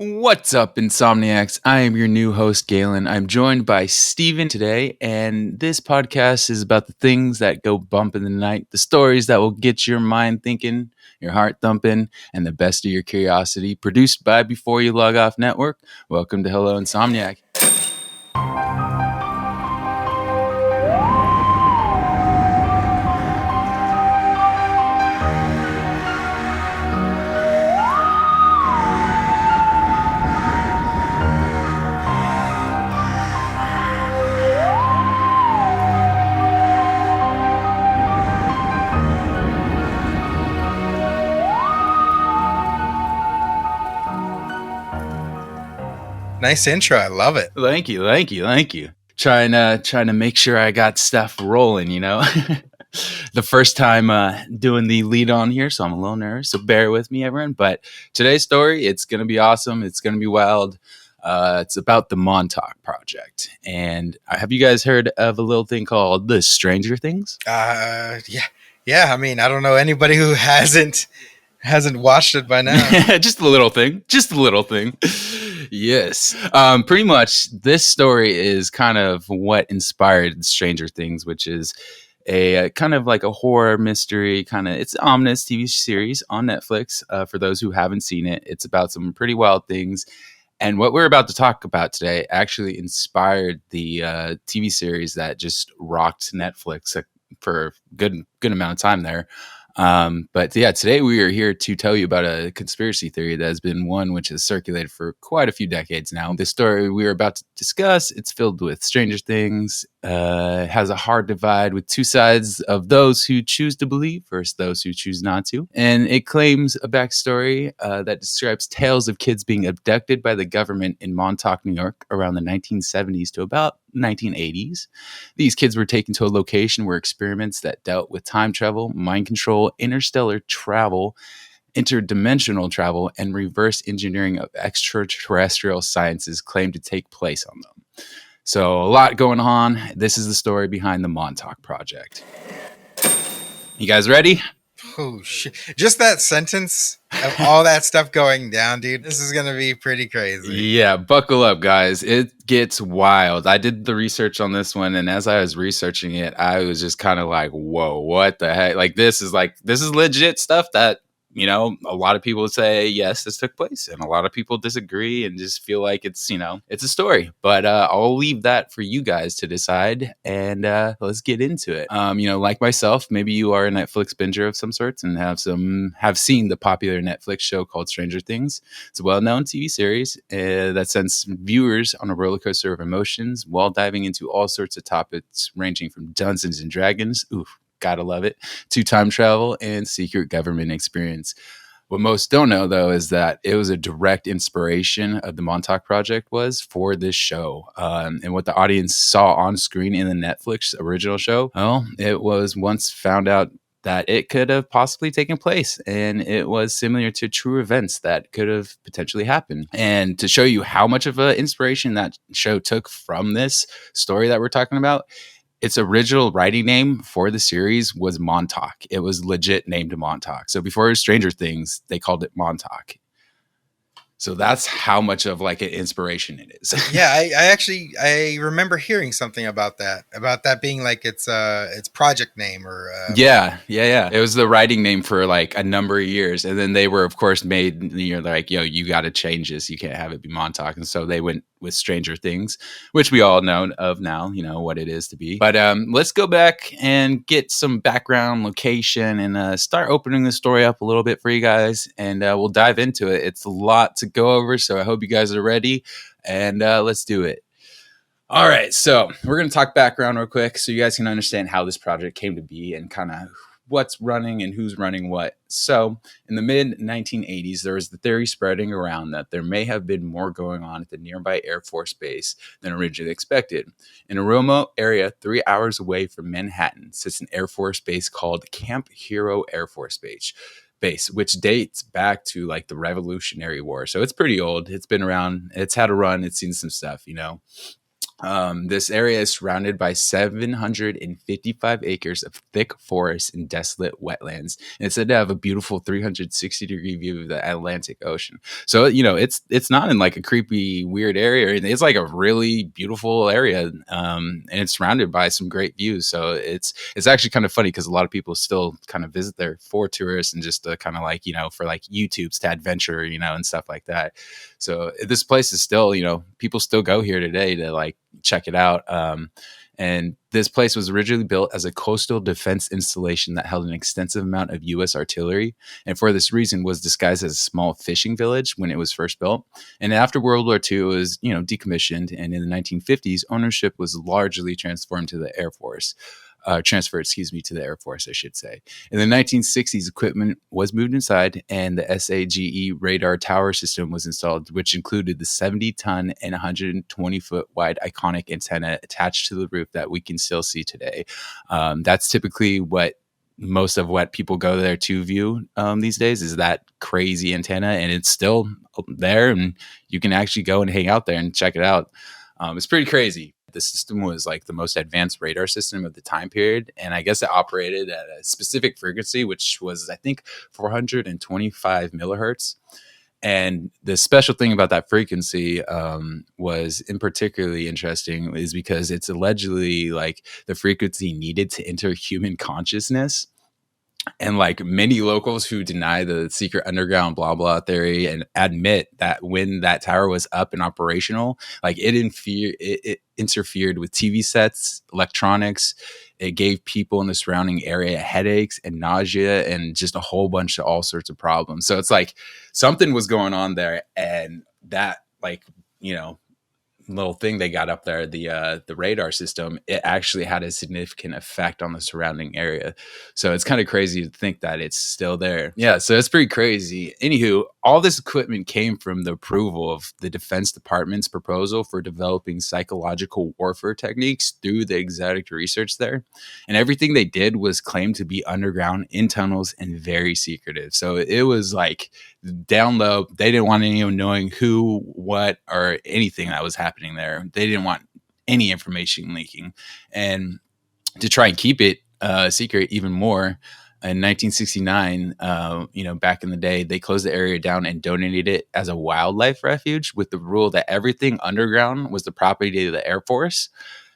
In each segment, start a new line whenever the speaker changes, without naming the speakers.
What's up, Insomniacs? I am your new host, Galen. I'm joined by Steven today, and this podcast is about the things that go bump in the night, the stories that will get your mind thinking, your heart thumping, and the best of your curiosity. Produced by Before You Log Off Network. Welcome to Hello, Insomniac.
Nice intro. I love it.
Thank you. Trying to make sure I got stuff rolling, The first time doing the lead on here, so I'm a little nervous, so bear with me, everyone. But today's story, it's going to be awesome. It's going to be wild. It's about the Montauk project. And have you guys heard of a little thing called the Stranger Things?
Yeah. I mean, I don't know anybody who hasn't watched it by now.
Just a little thing. Yes. Pretty much this story is kind of what inspired Stranger Things, which is a kind of like a horror mystery it's an ominous TV series on Netflix. For those who haven't seen it, it's about some pretty wild things. And what we're about to talk about today actually inspired the TV series that just rocked Netflix for a good amount of time there. But yeah, today we are here to tell you about a conspiracy theory that has been one which has circulated for quite a few decades now. The story we are about to discuss, it's filled with stranger things, has a hard divide with two sides of those who choose to believe versus those who choose not to. And it claims a backstory that describes tales of kids being abducted by the government in Montauk, New York around the 1970s to about 1980s. These kids were taken to a location where experiments that dealt with time travel, mind control, interstellar travel, interdimensional travel, and reverse engineering of extraterrestrial sciences claimed to take place on them. So a lot going on. This is the story behind the Montauk project. You guys ready?
Oh shit! Just that sentence of all that stuff going down, dude. This is gonna be pretty crazy.
Yeah, buckle up, guys. It gets wild. I did the research on this one, and as I was researching it, I was just kind of like, "Whoa, what the heck?" This is legit stuff that a lot of people would say yes, this took place, and a lot of people disagree and just feel like it's a story. But I'll leave that for you guys to decide, and let's get into it. Like myself, maybe you are a Netflix binger of some sorts and have seen the popular Netflix show called Stranger Things. It's a well-known TV series that sends viewers on a roller coaster of emotions while diving into all sorts of topics ranging from Dungeons and Dragons. Oof. Gotta love it. To time travel and secret government experience. What most don't know, though, is that it was a direct inspiration of the Montauk Project was for this show. And what the audience saw on screen in the Netflix original show, well, it was once found out that it could have possibly taken place, and it was similar to true events that could have potentially happened. And to show you how much of an inspiration that show took from this story that we're talking about, its original writing name for the series was Montauk. It was legit named Montauk. So before it was Stranger Things, they called it Montauk. So that's how much of like an inspiration it is.
Yeah, I remember hearing something about that being like its project name or
Yeah. It was the writing name for like a number of years, and then they were of course made. Like, yo, you got to change this. You can't have it be Montauk, and so they went with Stranger Things, which we all know of now. You know what it is to be. But let's go back and get some background, location, and start opening the story up a little bit for you guys, and we'll dive into it. It's a lot to go over, so I hope you guys are ready, and let's do it. All right, so we're going to talk background real quick so you guys can understand how this project came to be and kind of what's running and who's running what. So in the mid-1980s, there was the theory spreading around that there may have been more going on at the nearby Air Force Base than originally expected. In a remote area 3 hours away from Manhattan sits an Air Force Base called Camp Hero Air Force Base, which dates back to like the Revolutionary War. So it's pretty old. It's been around. It's had a run. It's seen some stuff, This area is surrounded by 755 acres of thick forest and desolate wetlands. And it's said to have a beautiful 360-degree view of the Atlantic Ocean. So, it's not in like a creepy, weird area or anything. It's like a really beautiful area. And it's surrounded by some great views. So it's actually kind of funny because a lot of people still kind of visit there for tourists and just kind of like, for like YouTubes to adventure, and stuff like that. So this place is still, people still go here today to like check it out. And this place was originally built as a coastal defense installation that held an extensive amount of U.S. artillery, and for this reason was disguised as a small fishing village when it was first built. And after World War II, it was decommissioned, and in the 1950s, ownership was largely transformed to the Air Force. Transferred, to the Air Force, I should say. In the 1960s, equipment was moved inside, and the SAGE radar tower system was installed, which included the 70-ton and 120-foot wide iconic antenna attached to the roof that we can still see today. That's typically most of what people go there to view these days is that crazy antenna, and it's still there, and you can actually go and hang out there and check it out. It's pretty crazy. The system was like the most advanced radar system of the time period. And I guess it operated at a specific frequency, which was, I think, 425 millihertz. And the special thing about that frequency was in particularly interesting is because it's allegedly like the frequency needed to enter human consciousness. And like many locals who deny the secret underground blah blah theory and admit that when that tower was up and operational, like it interfered with TV sets, electronics. It gave people in the surrounding area headaches and nausea and just a whole bunch of all sorts of problems. So it's like something was going on there, and that little thing they got up there, the radar system, it actually had a significant effect on the surrounding area. So it's kind of crazy to think that it's still there. Yeah, so it's pretty crazy. Anywho, all this equipment came from the approval of the Defense Department's proposal for developing psychological warfare techniques through the exotic research there. And everything they did was claimed to be underground, in tunnels, and very secretive. So it was like down low. They didn't want anyone knowing who, what, or anything that was happening there. They didn't want any information leaking. And to try and keep it secret even more, in 1969, back in the day, they closed the area down and donated it as a wildlife refuge with the rule that everything underground was the property of the Air Force.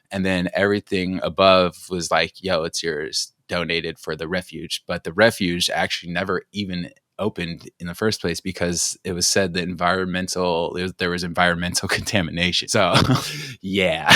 And then everything above was like, yo, it's yours, donated for the refuge. But the refuge actually never even opened in the first place because it was said that there was environmental contamination. So yeah.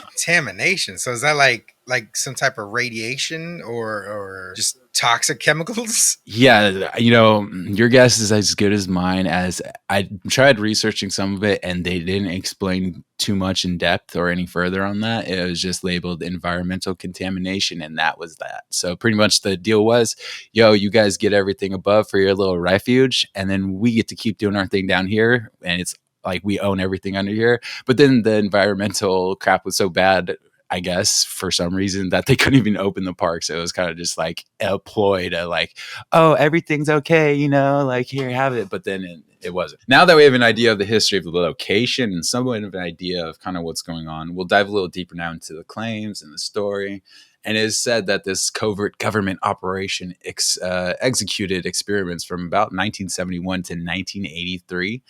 Contamination. So is that like some type of radiation or just toxic chemicals?
Yeah, your guess is as good as mine. As I tried researching some of it, and they didn't explain too much in depth or any further on that. It was just labeled environmental contamination, and that was that. So pretty much the deal was, yo, you guys get everything above for your little refuge, and then we get to keep doing our thing down here, and it's like we own everything under here. But then the environmental crap was so bad, I guess, for some reason, that they couldn't even open the park. So it was kind of just like a ploy to like, oh, everything's okay, like here, have it. But then it wasn't. Now that we have an idea of the history of the location and somewhat of an idea of kind of what's going on, we'll dive a little deeper now into the claims and the story. And it is said that this covert government operation executed experiments from about 1971 to 1983,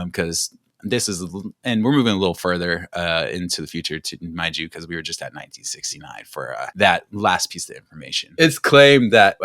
because and we're moving a little further into the future, to mind you, because we were just at 1969 for that last piece of information. It's claimed that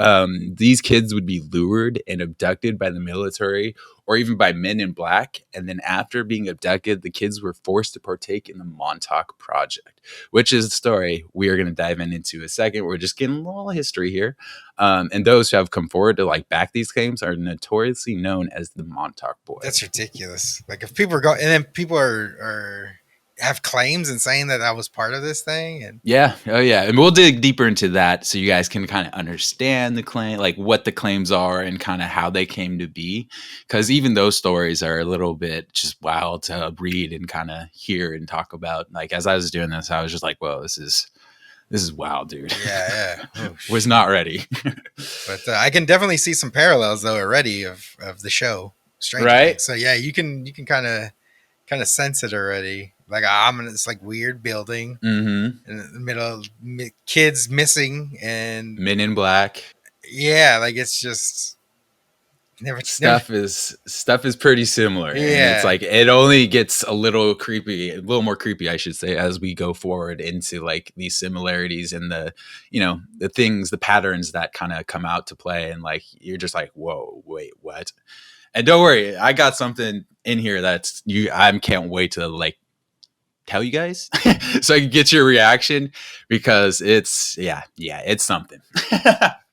these kids would be lured and abducted by the military or even by men in black. And then after being abducted, the kids were forced to partake in the Montauk Project, which is the story we are going to dive into a second. We're just getting a little history here. And those who have come forward to like back these claims are notoriously known as the Montauk Boys.
That's ridiculous. Like if people are going, and then people are have claims and saying that I was part of this thing. And
yeah, oh yeah, and we'll dig deeper into that so you guys can kind of understand the claim, like what the claims are and kind of how they came to be, because even those stories are a little bit just wild to read and kind of hear and talk about. Like as I was doing this, I was just like, whoa, this is wild, dude.
Yeah. Oh,
was not ready.
But I can definitely see some parallels though already of the show, Stranger
right?
Things. So yeah, you can kind of kind of sense it already. Like ominous, like weird building
Mm-hmm.
in the middle, kids missing, and
Men in Black.
yeah, like it's just never.
Stuff is pretty similar, and it's
Yeah,
like it only gets a little more creepy, I should say, as we go forward into like these similarities and the things, the patterns that kind of come out to play, and like you're just like, whoa, wait, what? And don't worry, I got something in here that's you. I can't wait to like tell you guys so I can get your reaction because it's something.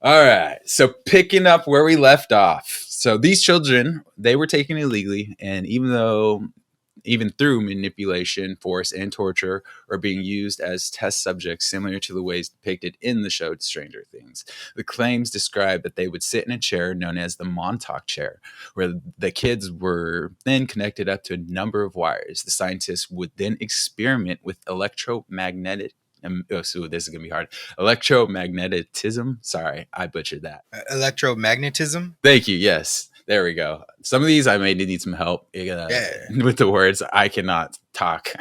All right. So picking up where we left off. So these children, they were taken illegally, and even through manipulation, force, and torture, are being used as test subjects similar to the ways depicted in the show Stranger Things. The claims describe that they would sit in a chair known as the Montauk chair, where the kids were then connected up to a number of wires. The scientists would then experiment with electromagnetic. So this is going to be hard. Electromagnetism. Sorry, I butchered that.
electromagnetism.
Thank you. Yes. There we go. Some of these I may need some help with the words. I cannot talk.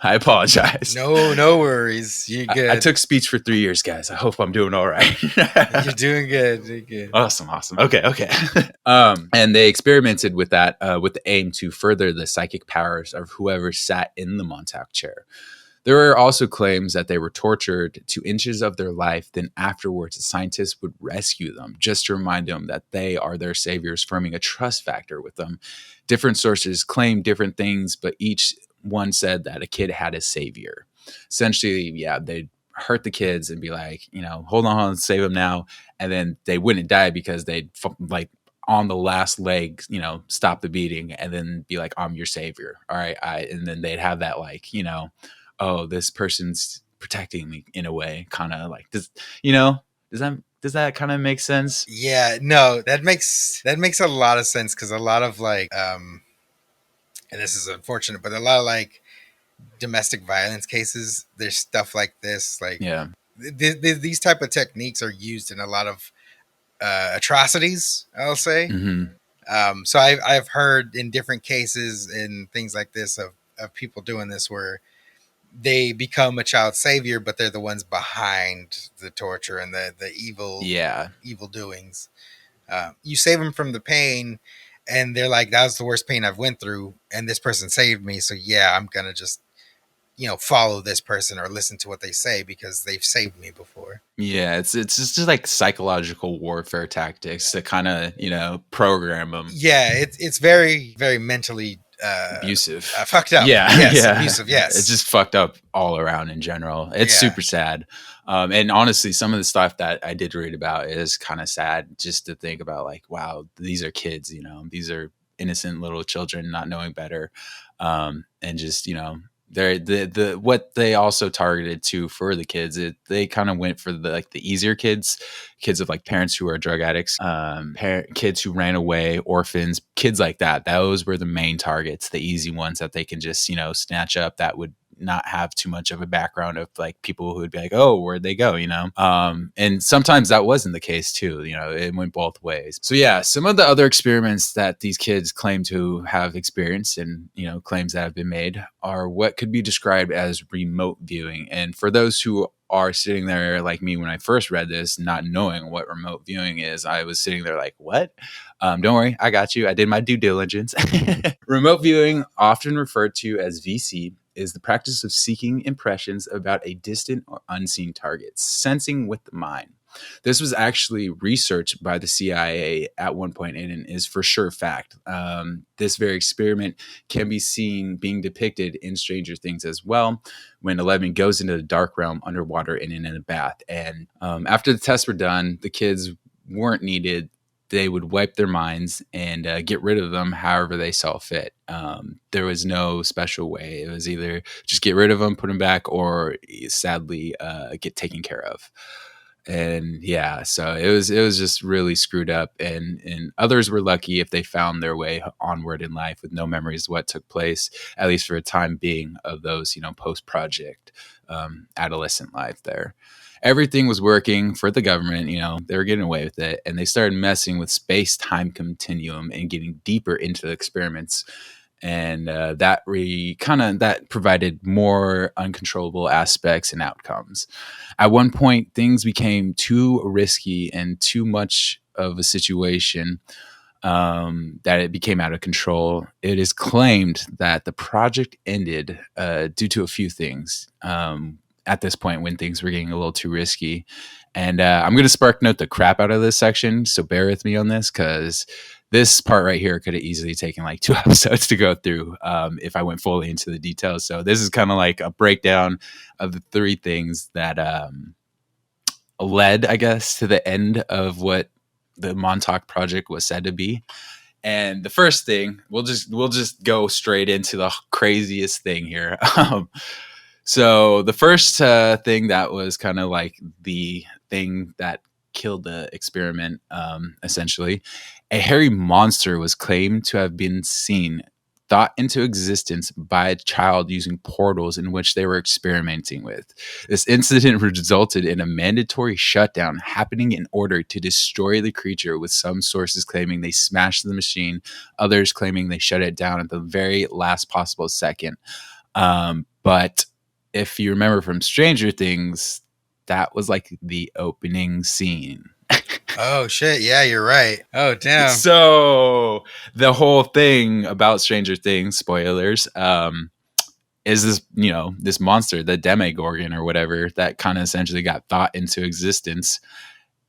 I apologize.
No worries. You're good.
I took speech for 3 years, guys. I hope I'm doing all right.
You're doing good. You're good.
Awesome. Okay. And they experimented with that with the aim to further the psychic powers of whoever sat in the Montauk chair. There were also claims that they were tortured to inches of their life. Then afterwards, the scientists would rescue them just to remind them that they are their saviors, forming a trust factor with them. Different sources claim different things, but each one said that a kid had a savior. Essentially, yeah, they'd hurt the kids and be like, hold on, save them now. And then they wouldn't die because they'd like on the last leg, stop the beating and then be like, I'm your savior. All right. And then they'd have that like, oh, this person's protecting me in a way, kind of like does that kind of make sense?
Yeah, no, that makes a lot of sense because a lot of like and this is unfortunate, but a lot of like domestic violence cases, there's stuff like this, like
Yeah.
These type of techniques are used in a lot of atrocities, I'll say.
Mm-hmm.
So I've heard in different cases and things like this of people doing this where they become a child savior, but they're the ones behind the torture and the evil doings. You save them from the pain, and they're like, "That was the worst pain I've went through, and this person saved me. So yeah, I'm gonna just follow this person or listen to what they say because they've saved me before."
Yeah, it's just like psychological warfare tactics to kind of program them.
Yeah, it's very very mentally
abusive,
fucked up.
Yeah,
yes,
yeah.
Abusive. Yes,
it's just fucked up all around in general. It's super sad. And honestly, some of the stuff that I did read about is kind of sad just to think about. Like, wow, these are kids. These are innocent little children not knowing better, and just they're the what they also targeted to for the kids. They kind of went for the easier kids of like parents who are drug addicts, kids who ran away, orphans, kids like that. Those were the main targets, the easy ones that they can just snatch up. That would not have too much of a background of like people who would be like, oh, where'd they go? And sometimes that wasn't the case too. It went both ways. So yeah, some of the other experiments that these kids claim to have experienced and claims that have been made are what could be described as remote viewing. And for those who are sitting there like me when I first read this, not knowing what remote viewing is, I was sitting there like, what? Don't worry, I got you. I did my due diligence. Remote viewing, often referred to as VC, is the practice of seeking impressions about a distant or unseen target, sensing with the mind. This was actually researched by the CIA at one point and is for sure fact. This very experiment can be seen being depicted in Stranger Things as well, when Eleven goes into the dark realm underwater and in a bath. And after the tests were done, the kids weren't needed. They would wipe their minds and get rid of them however they saw fit. There was no special way. It was either just get rid of them, put them back, or sadly get taken care of. And yeah, so it was just really screwed up. And others were lucky if they found their way onward in life with no memories of what took place, at least for a time being, of those post-project adolescent life there. Everything was working for the government, they were getting away with it. And they started messing with space-time continuum and getting deeper into the experiments. and that provided more uncontrollable aspects and outcomes. At one point, things became too risky and too much of a situation that it became out of control. It is claimed that the project ended due to a few things at this point when things were getting a little too risky. And I'm going to spark note the crap out of this section, so bear with me on this, because this part right here could have easily taken like 2 episodes to go through if I went fully into the details. So this is kind of like a breakdown of the 3 things that led, I guess, to the end of what the Montauk project was said to be. And the first thing, we'll just go straight into the craziest thing here. So the first thing that was kind of like the thing that killed the experiment, essentially, a hairy monster was claimed to have been seen, thought into existence by a child using portals in which they were experimenting with. This incident resulted in a mandatory shutdown happening in order to destroy the creature, with some sources claiming they smashed the machine, others claiming they shut it down at the very last possible second. But if you remember from Stranger Things, that was like the opening scene.
Oh shit, yeah, you're right. Oh damn.
So the whole thing about Stranger Things, spoilers, is this, this monster, the Demogorgon or whatever, that kind of essentially got thought into existence.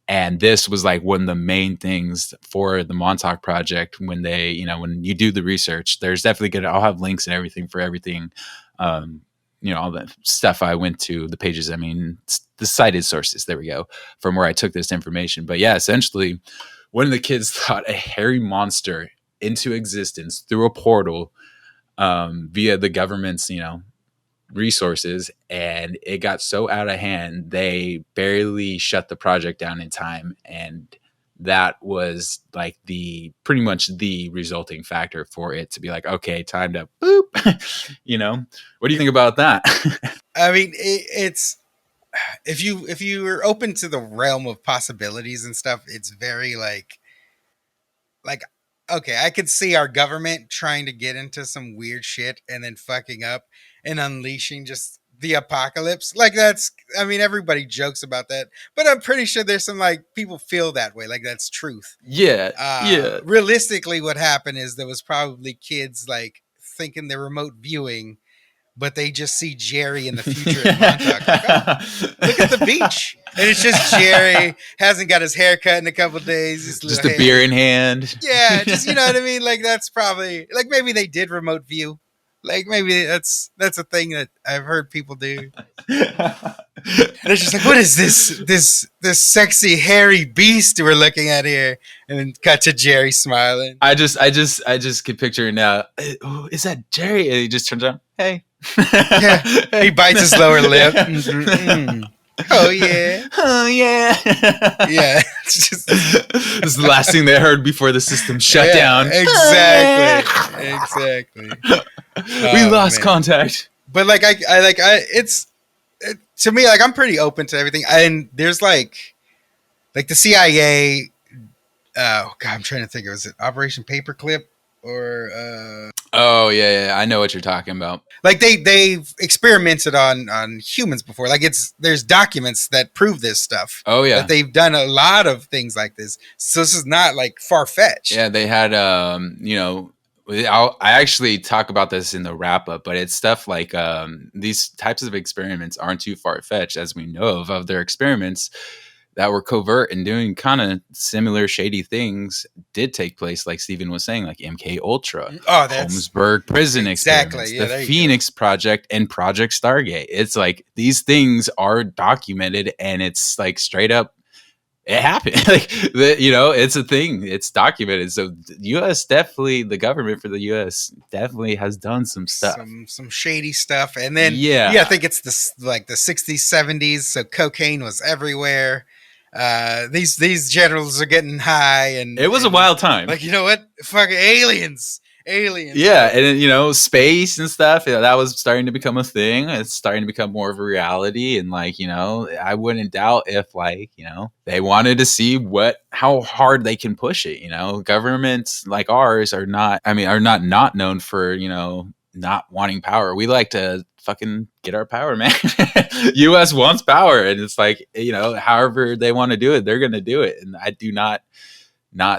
And this was like one of the main things for the Montauk project when they, when you do the research, there's definitely I'll have links and everything for everything. All the stuff I went to, the pages, the cited sources, there we go, from where I took this information. But yeah, essentially, one of the kids thought a hairy monster into existence through a portal via the government's, resources, and it got so out of hand, they barely shut the project down in time. And that was like pretty much the resulting factor for it to be like, okay, time to boop. What do you think about that?
It's if you are open to the realm of possibilities and stuff, it's very like okay, I could see our government trying to get into some weird shit and then fucking up and unleashing just the apocalypse. Like everybody jokes about that, but I'm pretty sure there's some people feel that way. Like that's truth.
Yeah.
Realistically, what happened is there was probably kids thinking they're remote viewing, but they just see Jerry in the future in Montauk. Look at the beach. And it's just Jerry, hasn't got his hair cut in a couple of days.
Just a beer in hand.
Yeah, just, you know what I mean? That's probably, maybe they did remote view. Maybe that's a thing that I've heard people do. And it's just what is this sexy hairy beast we're looking at here? And then cut to Jerry smiling.
I just could picture it now. Oh, is that Jerry? And he just turns around. Hey.
Yeah. He bites his lower lip. Mm-hmm. Oh yeah. Yeah.
It's just this is the last thing they heard before the system shut down.
Exactly.
We lost contact.
But to me, I'm pretty open to everything. And there's the CIA. Oh God, I'm trying to think. Was it Operation Paperclip or?
Oh yeah, I know what you're talking about.
They've experimented on humans before. There's documents that prove this stuff.
Oh yeah,
that they've done a lot of things like this. So this is not far fetched.
Yeah, they had I actually talk about this in the wrap up, but it's stuff like these types of experiments aren't too far fetched, as we know of other experiments that were covert and doing kind of similar shady things did take place, like Steven was saying, like MK Ultra, Holmesburg prison experiments, the Phoenix Project, and Project Stargate. It's these things are documented, and it's straight up, it happened. It's a thing. It's documented. So the U.S. definitely, the government for the U.S. definitely has done some stuff,
some shady stuff. And then I think it's the 60s, 70s. So cocaine was everywhere. These generals are getting high, and
it was a wild time.
You know what? Fucking aliens. aliens.
Yeah, and you know, space and stuff, that was starting to become a thing. It's starting to become more of a reality, and like, you know, I wouldn't doubt if, like, you know, they wanted to see how hard they can push it. You know, governments like ours are not, I mean, are not known for, you know, not wanting power. We like to fucking get our power, man. US wants power, and it's like, you know, however they want to do it, they're going to do it, and I do not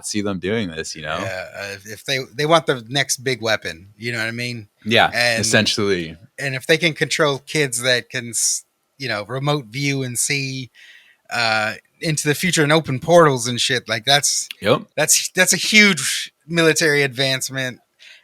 see them doing this, you know.
Yeah, if they want the next big weapon, you know what I mean?
Yeah,
and
essentially.
And if they can control kids that can, you know, remote view and see into the future and open portals and shit, like that's a huge military advancement.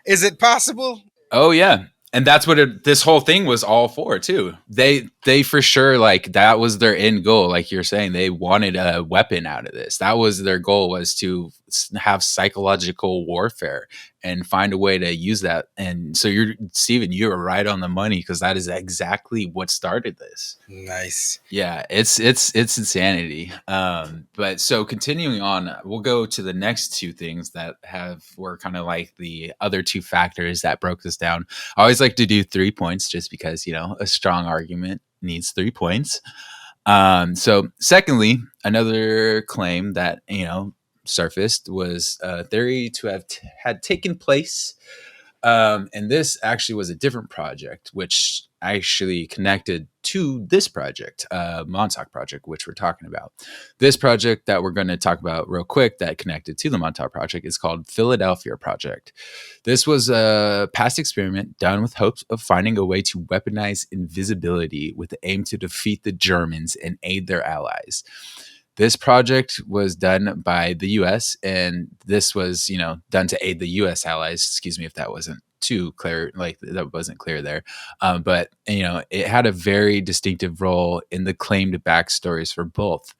Is it possible?
Oh yeah. And that's what this whole thing was all for too. They for sure, like, that was their end goal. Like you're saying, they wanted a weapon out of this. That was their goal, was to have psychological warfare and find a way to use that. And so Steven, you were right on the money, because that is exactly what started this.
Nice.
Yeah, it's insanity. But so continuing on, we'll go to the next two things that were kind of like the other two factors that broke this down. I always like to do 3 points, just because, you know, a strong argument needs 3 points. So secondly, another claim that, you know, surfaced was a theory to have had taken place. And this actually was a different project, which actually connected to this project, Montauk project, which we're talking about. This project that we're going to talk about real quick that connected to the Montauk project is called Philadelphia Project. This was a past experiment done with hopes of finding a way to weaponize invisibility with the aim to defeat the Germans and aid their allies. This project was done by the U.S., and this was, you know, done to aid the U.S. allies. Excuse me if that wasn't too clear, like that wasn't clear there. But, you know, it had a very distinctive role in the claimed backstories for both.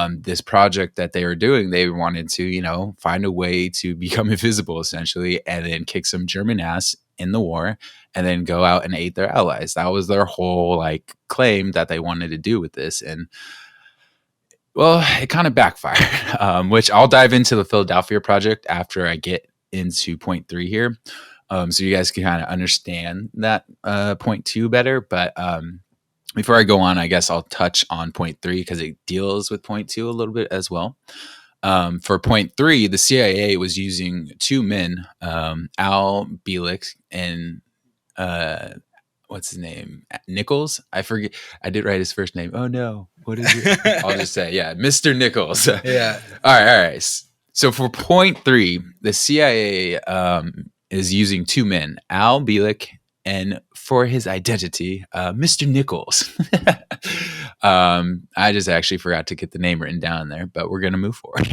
This project that they were doing, they wanted to, you know, find a way to become invisible, essentially, and then kick some German ass in the war, and then go out and aid their allies. That was their whole, like, claim that they wanted to do with this. And well, it kind of backfired, which I'll dive into the Philadelphia project after I get into point 3 here. So you guys can kind of understand that point 2 better. But before I go on, I guess I'll touch on point 3, because it deals with point 2 a little bit as well. For point 3, the CIA was using 2 men, Al Bielek and what's his name? Nichols? I forget. I did write his first name. Oh no. What is it? I'll just say, yeah, Mr. Nichols.
Yeah.
All right. So for point 3, the CIA is using 2 men, Al Bielek, and for his identity, Mr. Nichols. I just actually forgot to get the name written down there, but we're going to move forward.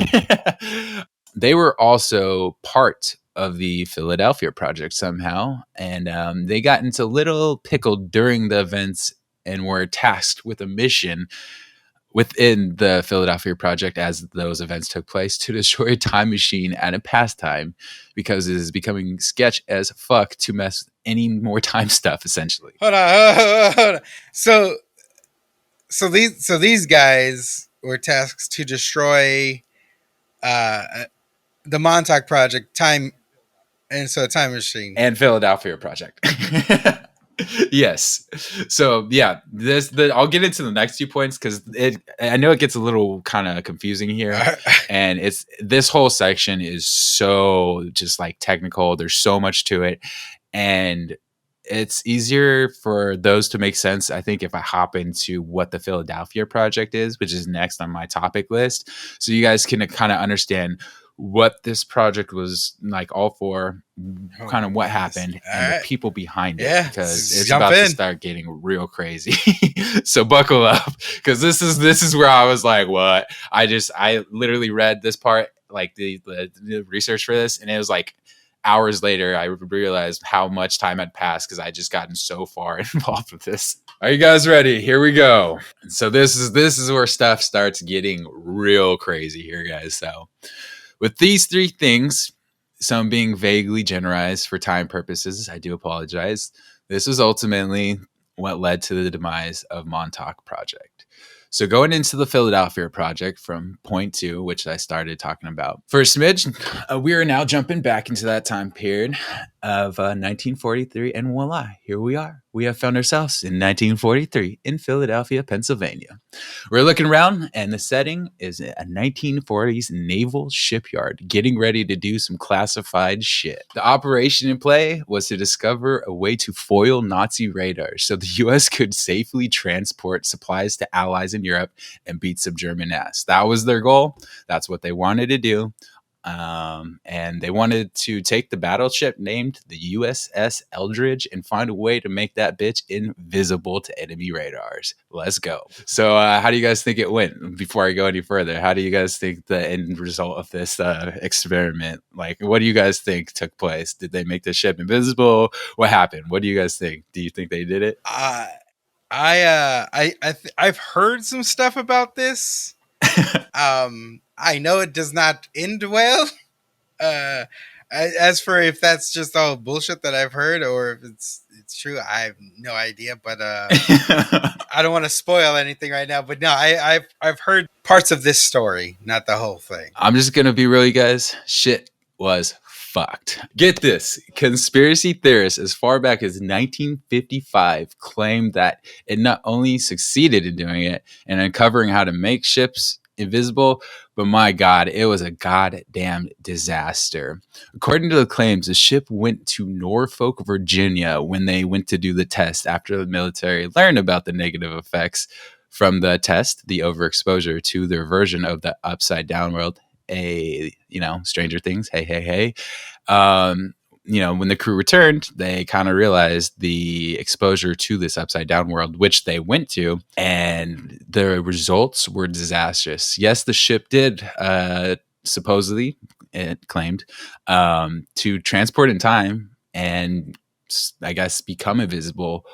They were also part of the Philadelphia project somehow, and they got into a little pickle during the events and were tasked with a mission within the Philadelphia project as those events took place to destroy a time machine at a past time, because it is becoming sketch as fuck to mess any more time stuff, essentially.
Hold on. So these guys were tasked to destroy the Montauk project, time, and so a time machine,
and Philadelphia project. Yes. So yeah, I'll get into the next 2 points, because I know it gets a little kind of confusing here, and this whole section is so just like technical. There's so much to it, and it's easier for those to make sense, I think, if I hop into what the Philadelphia project is, which is next on my topic list, so you guys can kind of understand what this project was like all for, kind of what happened, and the people behind it, because it's about to start getting real crazy. So buckle up, because this is where I was like, what? I literally read this part, like the research for this, and it was like hours later I realized how much time had passed, because I just gotten so far involved with this. Are you guys ready? Here we go. So this is where stuff starts getting real crazy here, guys. So with these 3 things, some being vaguely generalized for time purposes, I do apologize, this was ultimately what led to the demise of Montauk project. So going into the Philadelphia project from point 2, which I started talking about. For a smidge, we are now jumping back into that time period of 1943, and voila, here we are. We have found ourselves in 1943 in Philadelphia, Pennsylvania. We're looking around, and the setting is a 1940s naval shipyard getting ready to do some classified shit. The operation in play was to discover a way to foil Nazi radars so the U.S. could safely transport supplies to allies in Europe and beat some German ass. That was their goal. That's what they wanted to do. And they wanted to take the battleship named the USS Eldridge and find a way to make that bitch invisible to enemy radars. Let's go. So how do you guys think it went? Before I go any further, how do you guys think the end result of this experiment? Like, what do you guys think took place? Did they make the ship invisible? What happened? What do you guys think? Do you think they did it?
I've heard some stuff about this. I know it does not end well. As for if that's just all bullshit that I've heard or if it's true, I have no idea. But I don't want to spoil anything right now. But no, I've heard parts of this story, not the whole thing.
I'm just gonna be real, you guys. Shit was fucked. Get this. Conspiracy theorists as far back as 1955 claimed that it not only succeeded in doing it and uncovering how to make ships invisible, but my God, it was a goddamn disaster. According to the claims, the ship went to Norfolk, Virginia when they went to do the test after the military learned about the negative effects from the test, the overexposure to their version of the upside down world. Stranger Things. Hey. When the crew returned, they kind of realized the exposure to this upside down world, which they went to, and the results were disastrous. Yes, the ship did supposedly, it claimed, to transport in time and I guess become invisible.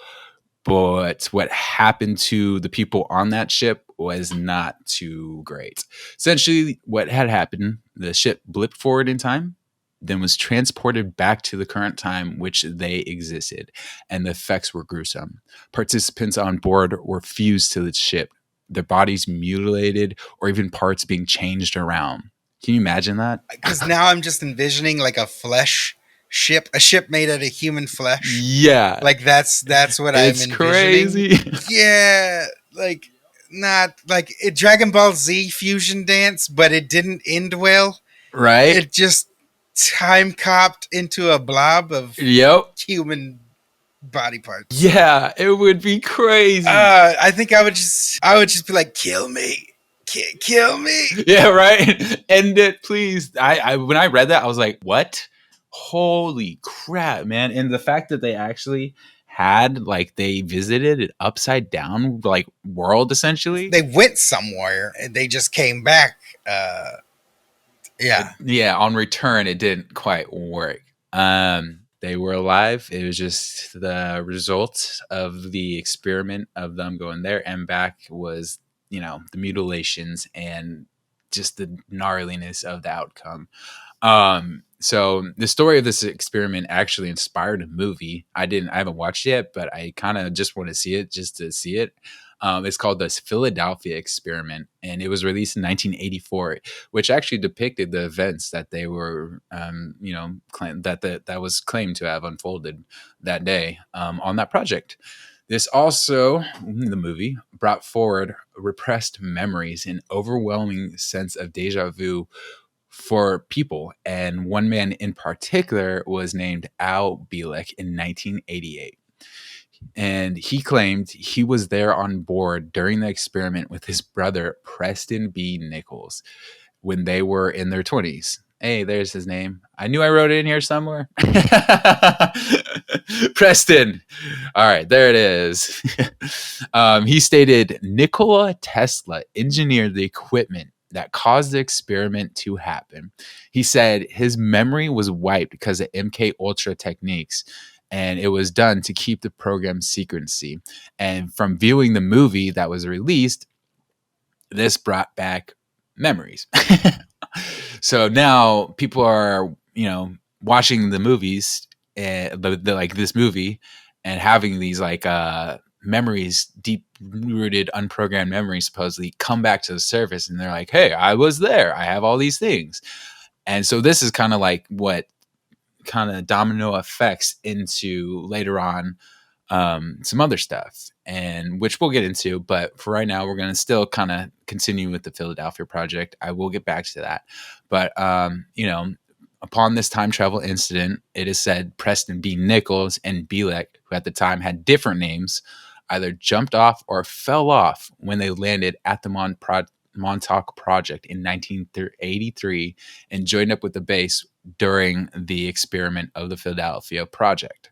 But what happened to the people on that ship was not too great. Essentially, what had happened, the ship blipped forward in time, then was transported back to the current time which they existed, and the effects were gruesome. Participants on board were fused to the ship, their bodies mutilated, or even parts being changed around. Can you imagine that?
Because now I'm just envisioning like a flesh ship, a ship made out of human flesh.
Yeah,
like that's what I'm envisioning.
Crazy.
Yeah, like not like a Dragon Ball Z fusion dance, but it didn't end well.
Right?
It just time copped into a blob of human body parts.
Yeah, it would be crazy.
I think I would just be like, kill me. Kill me.
Yeah, right. End it, please. I when I read that, I was like, what? Holy crap, man. And the fact that they actually had, like, they visited an upside down, like, world, essentially.
They went somewhere and they just came back.
Yeah, on return, it didn't quite work. They were alive. It was just the result of the experiment of them going there and back was, the mutilations and just the gnarliness of the outcome. So the story of this experiment actually inspired a movie. I haven't watched it yet, but I kind of just want to see it just to see it. It's called the Philadelphia Experiment, and it was released in 1984, which actually depicted the events that they were, that was claimed to have unfolded that day on that project. This also, the movie, brought forward repressed memories and overwhelming sense of deja vu for people. And one man in particular was named Al Bielek in 1988. And he claimed he was there on board during the experiment with his brother, Preston B. Nichols, when they were in their 20s. Hey, there's his name. I knew I wrote it in here somewhere. Preston. All right, there it is. He stated, Nikola Tesla engineered the equipment that caused the experiment to happen. He said his memory was wiped because of MK Ultra techniques, and it was done to keep the program secrecy. And from viewing the movie that was released, this brought back memories. So now people are, watching the movies, like this movie, and having these like memories, deep rooted, unprogrammed memories, supposedly come back to the surface, and they're like, "Hey, I was there. I have all these things." And so this is kind of like what kind of domino effects into later on some other stuff, and which we'll get into. But for right now, we're going to still kind of continue with the Philadelphia project. I will get back to that. But, upon this time travel incident, it is said Preston B. Nichols and Bilo, who at the time had different names, either jumped off or fell off when they landed at the Montauk project in 1983 and joined up with the base during the experiment of the Philadelphia project.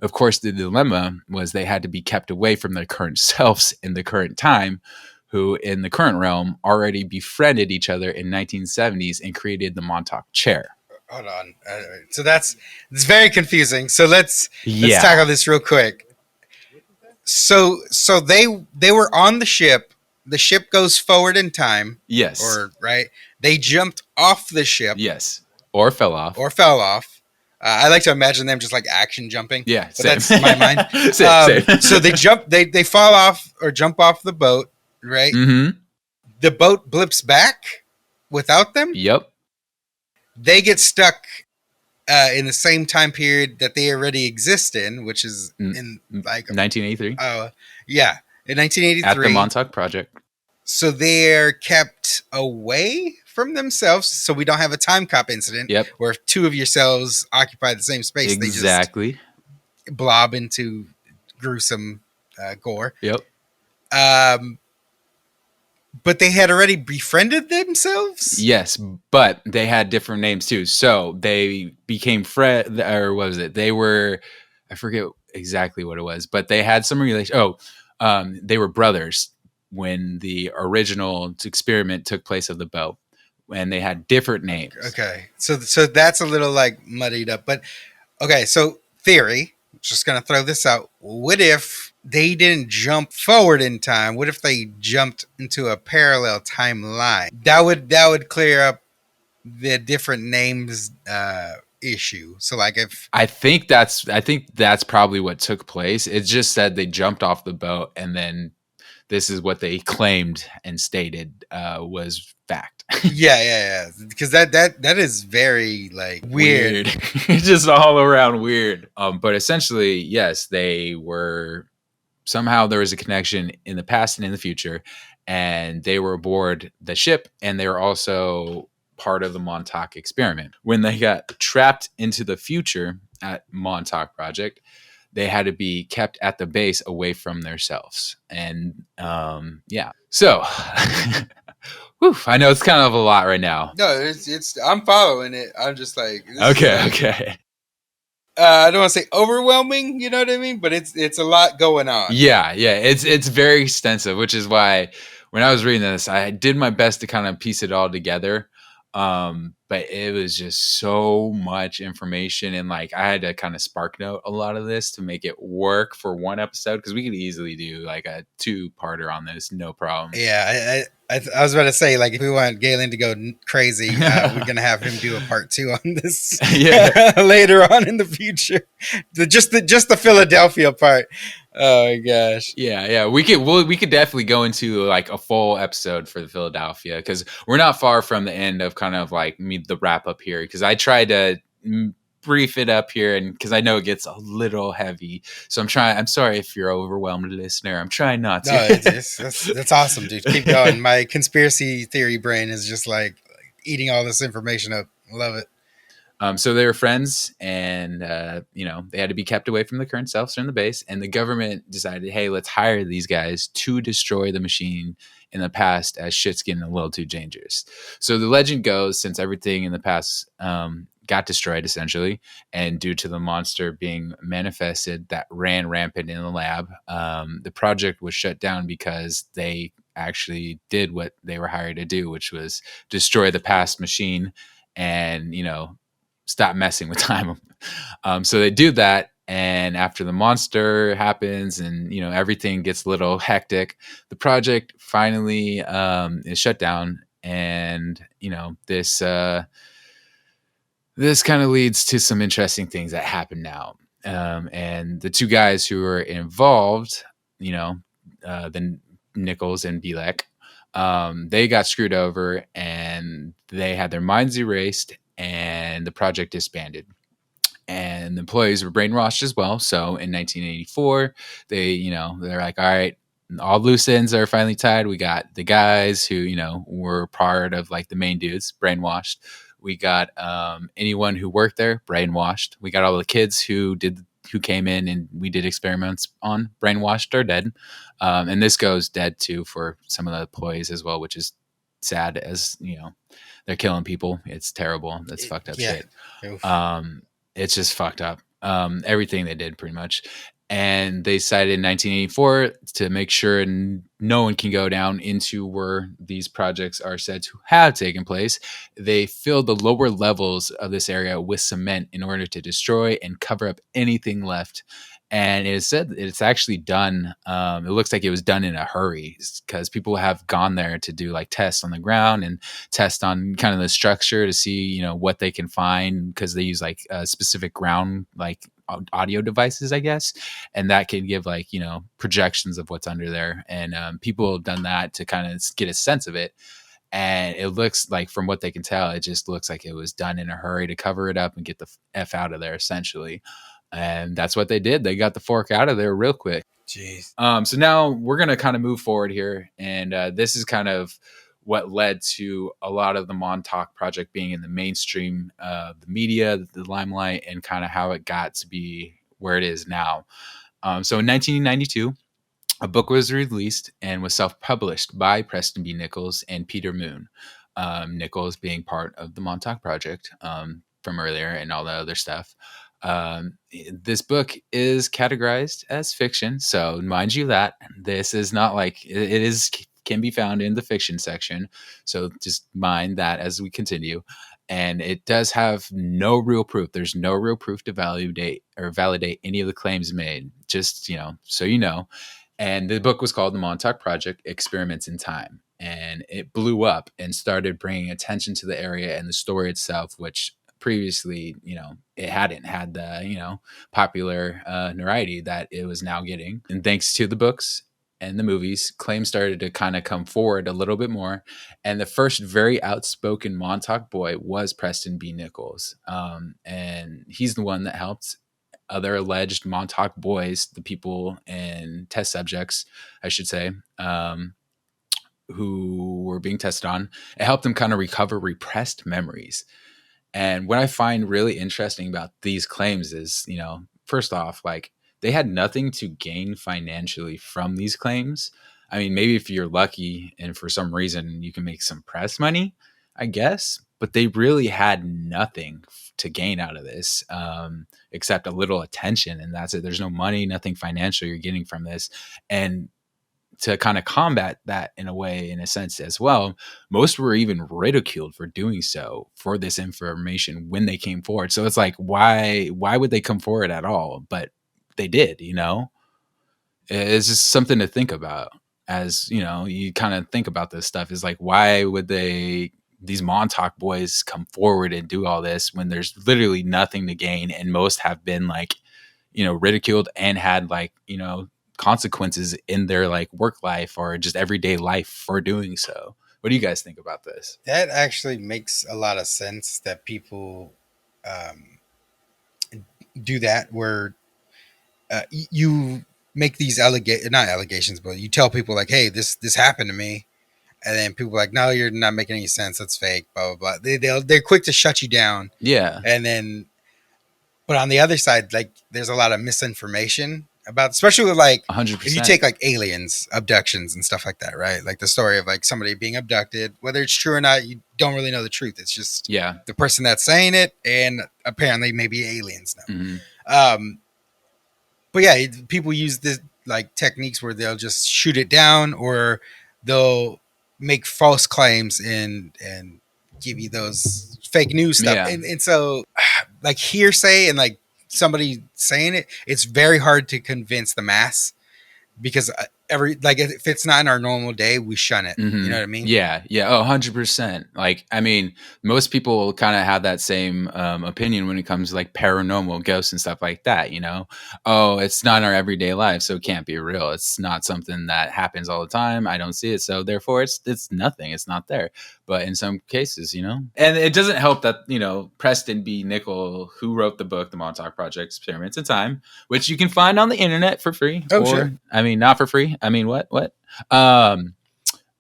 Of course, the dilemma was they had to be kept away from their current selves in the current time, who in the current realm already befriended each other in 1970s and created the Montauk chair.
Hold on. So it's very confusing. So let's tackle this real quick. So they were on the ship. The ship goes forward in time.
Yes.
Or right. They jumped off the ship.
Yes. Or fell off.
I like to imagine them just like action jumping.
Yeah,
but that's my mind. Same. So they jump. They fall off or jump off the boat. Right.
Mm-hmm.
The boat blips back without them.
Yep.
They get stuck in the same time period that they already exist in, which is in like
1983.
Yeah, in 1983
at the Montauk project.
So they're kept away from themselves, so we don't have a time cop incident.
Yep.
Where if two of yourselves occupy the same space,
exactly.
They just blob into gruesome gore.
Yep.
But they had already befriended themselves?
Yes, but they had different names too. So they became friends, or what was it? They were, I forget exactly what it was, but they had some relation. They were brothers when the original experiment took place of the boat, and they had different names.
Okay, so that's a little like muddied up. But okay, so theory, just gonna throw this out. What if they didn't jump forward in time? What if they jumped into a parallel timeline? That would clear up the different names issue. So like if
I think that's probably what took place. It just said they jumped off the boat, and then this is what they claimed and stated was fact.
yeah. Because that is very like weird.
Just all around weird. But essentially, yes, they were. Somehow there was a connection in the past and in the future, and they were aboard the ship, and they were also part of the Montauk experiment. When they got trapped into the future at Montauk Project, they had to be kept at the base away from themselves. And so whew, I know it's kind of a lot right now.
No, it's I'm following it. I'm just like
okay.
I don't want to say overwhelming, you know what I mean? But it's a lot going on.
Yeah. It's very extensive, which is why when I was reading this, I did my best to kind of piece it all together. But it was just so much information, and like I had to kind of spark note a lot of this to make it work for one episode, because we could easily do like a 2-parter on this, no problem.
Yeah, I was about to say, like, if we want Galen to go crazy, we're gonna have him do a part 2 on this later on in the future. Just the Philadelphia part. Oh my gosh.
Yeah. We could definitely go into like a full episode for the Philadelphia, because we're not far from the end of kind of like the wrap up here, because I tried to brief it up here, and because I know it gets a little heavy, so I'm sorry if you're overwhelmed, listener. I'm trying not to.
No, that's awesome, dude. Keep going. My conspiracy theory brain is just like eating all this information up. Love it.
So they were friends, and they had to be kept away from the current selves in the base, and the government decided, hey, let's hire these guys to destroy the machine in the past, as shit's getting a little too dangerous. So the legend goes, since everything in the past got destroyed essentially, and due to the monster being manifested that ran rampant in the lab, the project was shut down because they actually did what they were hired to do, which was destroy the past machine and stop messing with time. So they do that, and after the monster happens and everything gets a little hectic, the project finally is shut down. And this kind of leads to some interesting things that happen now. And the two guys who are involved, the Nichols and Bilek, they got screwed over and they had their minds erased and the project disbanded. And the employees were brainwashed as well. So in 1984, they're like, all right, all loose ends are finally tied. We got the guys who, were part of like the main dudes brainwashed. We got anyone who worked there brainwashed. We got all the kids who came in and we did experiments on brainwashed or dead. And this goes dead too for some of the employees as well, which is sad as, they're killing people. It's terrible. That's fucked up shit. It's just fucked up. Everything they did pretty much. And they decided in 1984 to make sure no one can go down into where these projects are said to have taken place. They filled the lower levels of this area with cement in order to destroy and cover up anything left. And it is said it's actually done. It looks like it was done in a hurry because people have gone there to do like tests on the ground and test on kind of the structure to see, what they can find because they use like specific ground like audio devices, I guess, and that can give like projections of what's under there. And people have done that to kind of get a sense of it. And it looks like, from what they can tell, it just looks like it was done in a hurry to cover it up and get the F out of there, essentially. And that's what they did. They got the fork out of there real quick.
Jeez.
So now we're going to kind of move forward here. And this is kind of what led to a lot of the Montauk project being in the mainstream, the media, the limelight, and kind of how it got to be where it is now. So in 1992, a book was released and was self-published by Preston B. Nichols and Peter Moon. Nichols being part of the Montauk project from earlier and all the other stuff. This book is categorized as fiction, so mind you that this is not like it can be found in the fiction section. So just mind that as we continue. And it does have no real proof. There's no real proof to validate any of the claims made. Just so you know. And the book was called The Montauk Project: Experiments in Time. And it blew up and started bringing attention to the area and the story itself, which previously, it hadn't had the, popular notoriety that it was now getting. And thanks to the books and the movies, claims started to kind of come forward a little bit more. And the first very outspoken Montauk boy was Preston B. Nichols. And he's the one that helped other alleged Montauk boys, the people and test subjects, I should say, who were being tested on. It helped them kind of recover repressed memories. And what I find really interesting about these claims is, first off, like, they had nothing to gain financially from these claims. I mean, maybe if you're lucky and for some reason you can make some press money, I guess, but they really had nothing to gain out of this except a little attention. And that's it. There's no money, nothing financial you're getting from this. And to kind of combat that in a sense as well, most were even ridiculed for doing so for this information when they came forward. So it's like, why would they come forward at all? But they did, it's just something to think about as, you kind of think about this stuff is like, why would these Montauk boys come forward and do all this when there's literally nothing to gain? And most have been like, ridiculed and had like, consequences in their like work life or just everyday life for doing so. What do you guys think about this?
That actually makes a lot of sense that people do that, where you make these not allegations, but you tell people like, hey, this happened to me. And then people are like, no, you're not making any sense. That's fake, blah, blah, blah. They're quick to shut you down.
Yeah.
And then, but on the other side, like, there's a lot of misinformation about, especially with like
100%.
If you take like aliens, abductions and stuff like that, right? Like the story of like somebody being abducted, whether it's true or not, you don't really know the truth. It's just the person that's saying it, and apparently maybe aliens know.
Mm-hmm.
But yeah, people use this like techniques where they'll just shoot it down, or they'll make false claims and give you those fake news stuff.
Yeah.
And so like hearsay and like somebody saying it, it's very hard to convince the mass, because if it's not in our normal day, we shun it. You know what I mean?
Yeah. Oh, 100%. Like, I mean, most people kind of have that same opinion when it comes to like paranormal ghosts and stuff like that, you know? Oh, it's not in our everyday life, so it can't be real. It's not something that happens all the time. I don't see it, so therefore it's nothing. It's not there. But in some cases, you know? And it doesn't help that, you know, Preston B. Nichol, who wrote the book, The Montauk Project Experiments in Time, which you can find on the internet for free.
Oh, sure.
I mean, not for free. I mean, what?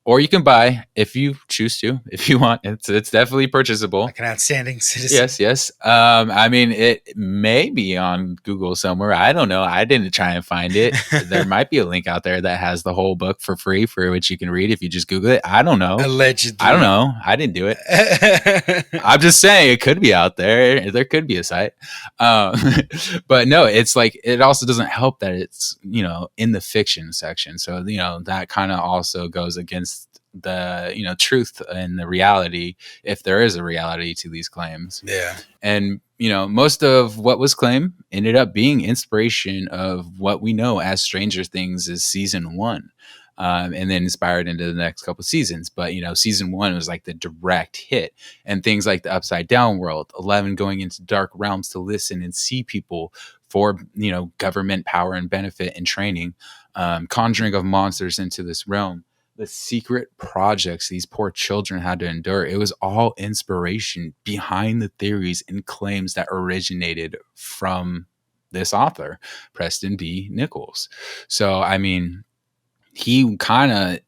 Or you can buy if you choose to, if you want. It's definitely purchasable.
Like an outstanding citizen.
Yes. I mean, it may be on Google somewhere. I don't know. I didn't try and find it. There might be a link out there that has the whole book for free, for which you can read if you just Google it. I don't know.
Allegedly.
I don't know. I didn't do it. I'm just saying it could be out there. There could be a site. But no, it's like, it also doesn't help that it's, you know, in the fiction section. So, you know, that kind of also goes against the, you know, truth and the reality, if there is a reality to these claims.
Yeah.
And, you know, most of what was claimed ended up being inspiration of what we know as Stranger Things is season 1. And then inspired into the next couple of seasons. But, you know, season 1 was like the direct hit, and things like the Upside Down world, 11 going into dark realms to listen and see people for, you know, government power and benefit and training, conjuring of monsters into this realm, the secret projects these poor children had to endure. It was all inspiration behind the theories and claims that originated from this author, Preston B. Nichols. So, I mean, he kind of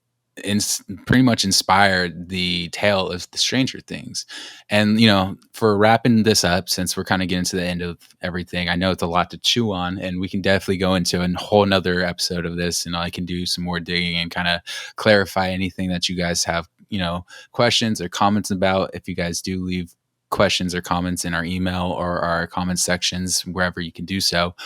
pretty much inspired the tale of the Stranger Things. And, you know, for wrapping this up, since we're kind of getting to the end of everything, I know it's a lot to chew on, and we can definitely go into a whole nother episode of this, and I can do some more digging and kind of clarify anything that you guys have, you know, questions or comments about. If you guys do leave questions or comments in our email or our comment sections, wherever you can do so,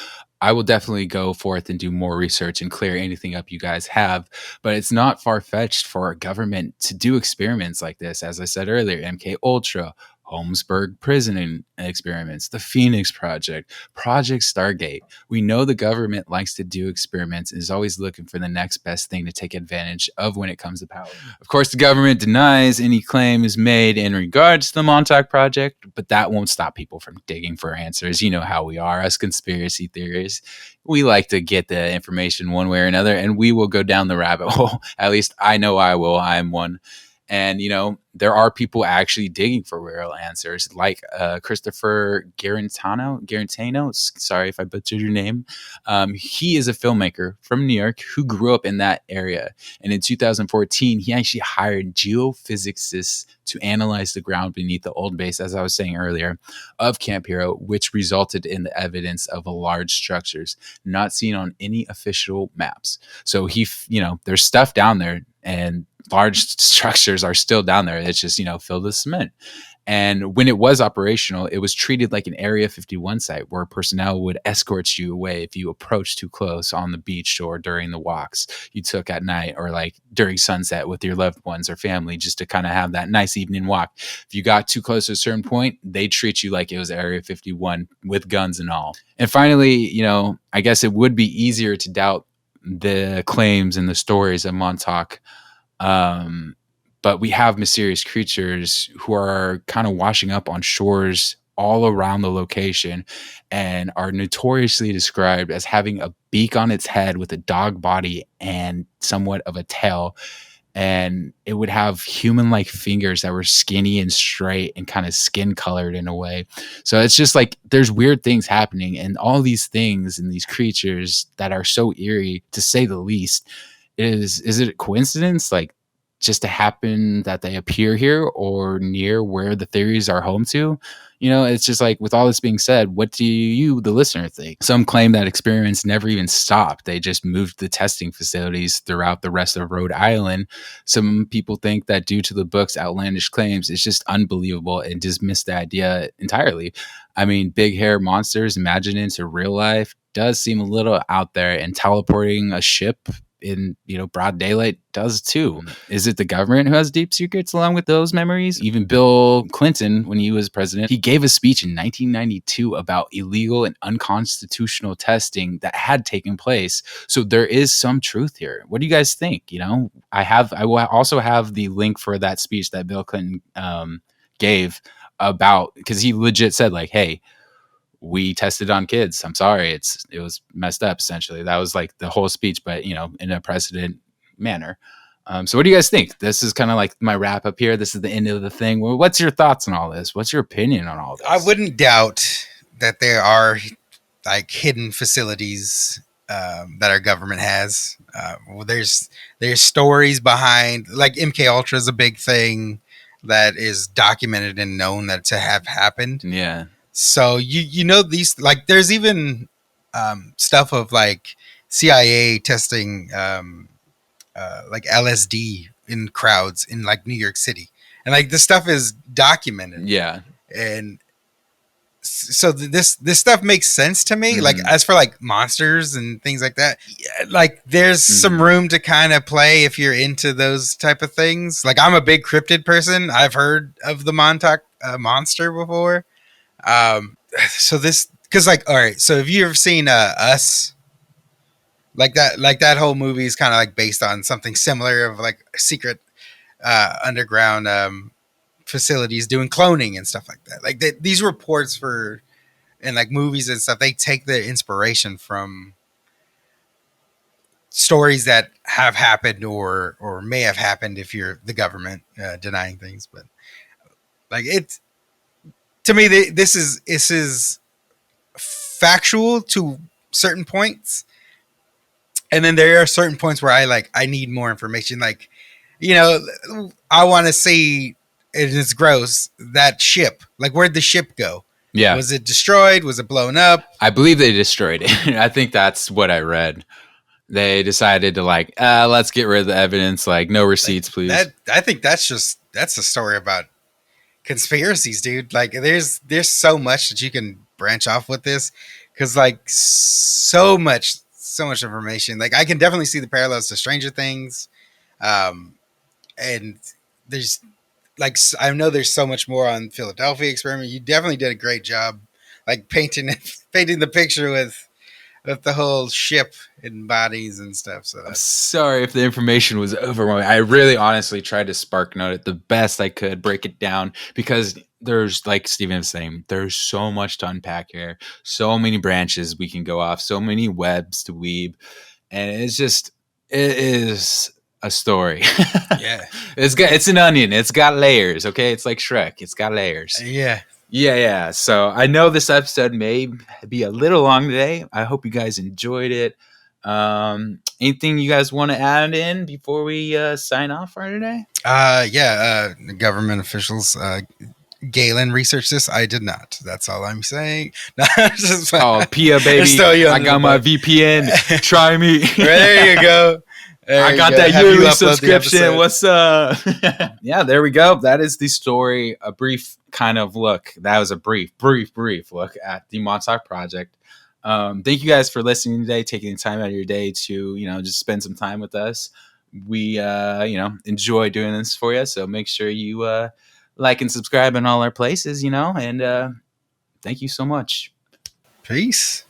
I will definitely go forth and do more research and clear anything up you guys have. But it's not far-fetched for our government to do experiments like this. As I said earlier, MK Ultra, Holmesburg prison experiments, the Phoenix Project, Project Stargate. We know the government likes to do experiments and is always looking for the next best thing to take advantage of when it comes to power. Of course, the government denies any claim is made in regards to the Montauk Project, but that won't stop people from digging for answers. You know how we are as conspiracy theorists. We like to get the information one way or another, and we will go down the rabbit hole. At least I know I will. I'm one. And, you know, there are people actually digging for real answers, like Christopher Garantano. Sorry if I butchered your name. He is a filmmaker from New York who grew up in that area. And in 2014, he actually hired geophysicists to analyze the ground beneath the old base, as I was saying earlier, of Camp Hero, which resulted in the evidence of large structures not seen on any official maps. So there's stuff down there, and large structures are still down there. It's just, filled with cement. And when it was operational, it was treated like an Area 51 site where personnel would escort you away if you approached too close on the beach or during the walks you took at night, or like during sunset with your loved ones or family, just to kind of have that nice evening walk. If you got too close to a certain point, they treat you like it was Area 51 with guns and all. And finally, I guess it would be easier to doubt the claims and the stories of Montauk. But we have mysterious creatures who are kind of washing up on shores all around the location and are notoriously described as having a beak on its head with a dog body and somewhat of a tail. And it would have human-like fingers that were skinny and straight and kind of skin-colored in a way. So it's just like there's weird things happening, and all these things and these creatures that are so eerie, to say the least. Is it a coincidence, like just to happen that they appear here or near where the theories are home to? It's just like, with all this being said, what do you, the listener, think? Some claim that experiments never even stopped. They just moved the testing facilities throughout the rest of Rhode Island. Some people think that due to the book's outlandish claims, it's just unbelievable and dismiss the idea entirely. I mean, big hair monsters imagined into real life does seem a little out there, and teleporting a ship in broad daylight does too. Is it the government who has deep secrets along with those memories? Even Bill Clinton, when he was president, he gave a speech in 1992 about illegal and unconstitutional testing that had taken place. So there is some truth here. What do you guys think? I will also have the link for that speech that Bill Clinton gave about, because he legit said like, hey, we tested on kids. I'm sorry. It was messed up. Essentially, that was like the whole speech, but in a precedent manner. So what do you guys think? This is kind of like my wrap up here. This is the end of the thing. Well, what's your thoughts on all this? What's your opinion on all this?
I wouldn't doubt that there are like hidden facilities that our government has. Well, there's stories behind, like MK Ultra is a big thing that is documented and known that to have happened.
Yeah.
So these, like there's even stuff of like CIA testing like LSD in crowds in like New York City, and like this stuff is documented.
Yeah.
And so this stuff makes sense to me. Like as for like monsters and things like that, like there's some room to kind of play if you're into those type of things. Like I'm a big cryptid person. I've heard of the Montauk monster before. So this, because like, all right, so have you ever seen Us? Like that whole movie is kind of like based on something similar of like secret underground facilities doing cloning and stuff like that. Like these reports for and like movies and stuff, they take the inspiration from stories that have happened or may have happened if you're the government denying things. But like it's, to me, this is factual to certain points, and then there are certain points where I need more information. Like, I want to see, and it's gross, that ship. Like, where'd the ship go?
Yeah,
was it destroyed? Was it blown up?
I believe they destroyed it. I think that's what I read. They decided to let's get rid of the evidence. Like, no receipts, please.
I think that's a story about conspiracies, dude. Like there's so much that you can branch off with this, because like so much information. Like I can definitely see the parallels to Stranger Things, and there's like, I know there's so much more on Philadelphia experiment. You definitely did a great job, like painting the picture with the whole ship and bodies and stuff. So
I'm sorry if the information was overwhelming. I really honestly tried to spark note it the best I could, break it down, because there's, like Steven was saying, there's so much to unpack here, so many branches we can go off, so many webs to weave, and it is a story.
Yeah,
it's an onion. It's got layers. Okay, it's like Shrek. It's got layers. Yeah. So I know this episode may be a little long today. I hope you guys enjoyed it. Anything you guys want to add in before we sign off for today?
Government officials, Galen researched this. I did not. That's all I'm saying.
Pia baby, I got my VPN. Try me.
There you go.
I got that yearly subscription. What's up? Yeah, there we go. That is the story. A brief kind of look. That was a brief look at the Montauk Project. Thank you guys for listening today, taking the time out of your day to, just spend some time with us. We, enjoy doing this for you. So make sure you like and subscribe in all our places, and thank you so much.
Peace.